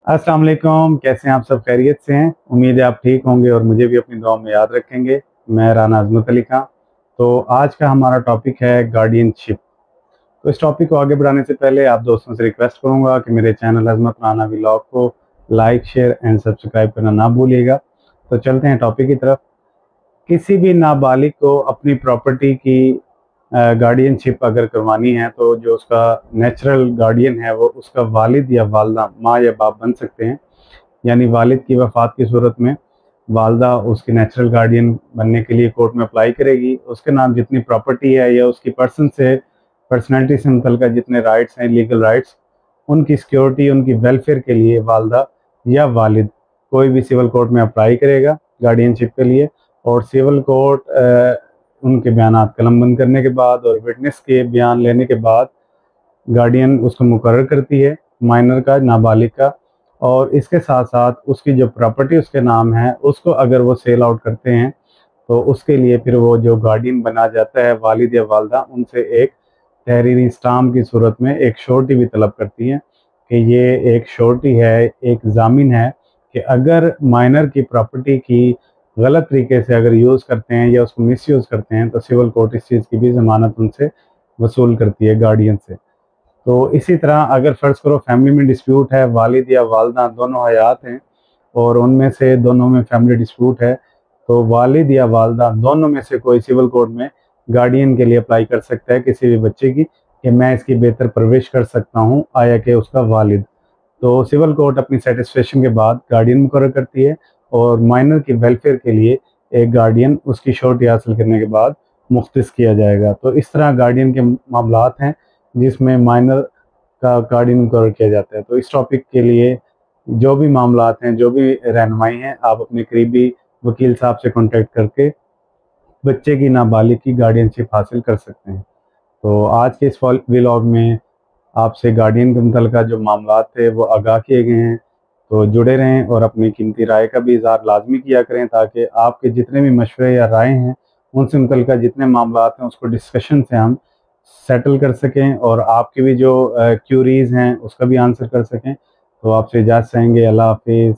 अस्सलाम वालेकुम। कैसे हैं आप सब? खैरियत से हैं? उम्मीद है आप ठीक होंगे और मुझे भी अपनी दुआ में याद रखेंगे। मैं राना अज़मत अली खां। तो आज का हमारा टॉपिक है गार्डियनशिप। तो इस टॉपिक को आगे बढ़ाने से पहले आप दोस्तों से रिक्वेस्ट करूंगा कि मेरे चैनल अज़मत राना व्लॉग को लाइक, शेयर एंड सब्सक्राइब करना ना भूलिएगा। तो चलते हैं टॉपिक की तरफ। किसी भी नाबालिग को अपनी प्रॉपर्टी की गार्डियनशिप अगर करवानी है तो जो उसका नेचुरल गार्डियन है वो उसका वालिद या वालदा, माँ या बाप बन सकते हैं। यानी वालिद की वफ़ात की सूरत में वालदा उसके नेचुरल गार्डियन बनने के लिए कोर्ट में अप्लाई करेगी। उसके नाम जितनी प्रॉपर्टी है या उसकी पर्सनैलिटी से मुतल्लिक़ जितने राइट्स हैं, लीगल राइट्स, उनकी सिक्योरिटी, उनकी वेलफेयर के लिए वालदा या वालिद कोई भी सिविल कोर्ट में अप्लाई करेगा गार्डियनशिप के लिए। और सिविल कोर्ट उनके बयानात कलमबंद करने के बाद और विटनेस के बयान लेने के बाद गार्डियन उसको मुकर्रर करती है, माइनर का, नाबालिग का। और इसके साथ साथ उसकी जो प्रॉपर्टी उसके नाम है उसको अगर वो सेल आउट करते हैं तो उसके लिए फिर वो जो गार्डियन बना जाता है वालिद या वालदा, उनसे एक तहरीरी स्टाम्प की सूरत में एक श्योरिटी भी तलब करती है कि ये एक श्योरिटी है, एक जामिन है कि अगर माइनर की प्रॉपर्टी की गलत तरीके से अगर यूज़ करते हैं या उसको मिसयूज़ करते हैं तो सिविल कोर्ट इस चीज़ की भी ज़मानत उनसे वसूल करती है, गार्डियन से। तो इसी तरह अगर फ़र्ज़ करो फैमिली में डिस्प्यूट है, वालिद या वालदा दोनों हयात हैं और उनमें से दोनों में फैमिली डिस्प्यूट है, तो वालिद या वालदा दोनों में से कोई सिविल कोर्ट में गार्डियन के लिए अप्लाई कर सकता है किसी भी बच्चे की कि मैं इसकी बेहतर परवरिश कर सकता हूँ, आया कि उसका वालिद। तो सिविल कोर्ट अपनी सेटिस्फेक्शन के बाद गार्डियन मुकर्रर करती है और माइनर की वेलफेयर के लिए एक गार्डियन उसकी श्योरिटी हासिल करने के बाद मुख्तस किया जाएगा। तो इस तरह गार्डियन के मामलात हैं जिसमें माइनर का गार्डियन मुकर्रर किया जाता है। तो इस टॉपिक के लिए जो भी मामलात हैं, जो भी रहनुमाई हैं, आप अपने करीबी वकील साहब से कॉन्टेक्ट करके बच्चे की नाबालिग की गार्डियनशिप हासिल कर सकते हैं। तो आज के इस व्लॉग में आपसे गार्डियन के मुतल्लिक़ जो मामलात थे वो आगाह किए गए हैं। तो जुड़े रहें और अपनी कीमती राय का भी इज़हार लाजमी किया करें ताकि आपके जितने भी मशवरे या राय हैं उनसे मुतल्लिक़ जितने मामलात हैं उसको डिस्कशन से हम सेटल कर सकें और आपकी भी जो क्यूरीज़ हैं उसका भी आंसर कर सकें। तो आपसे इजाज़त चाहेंगे। अल्लाह हाफ़िज़।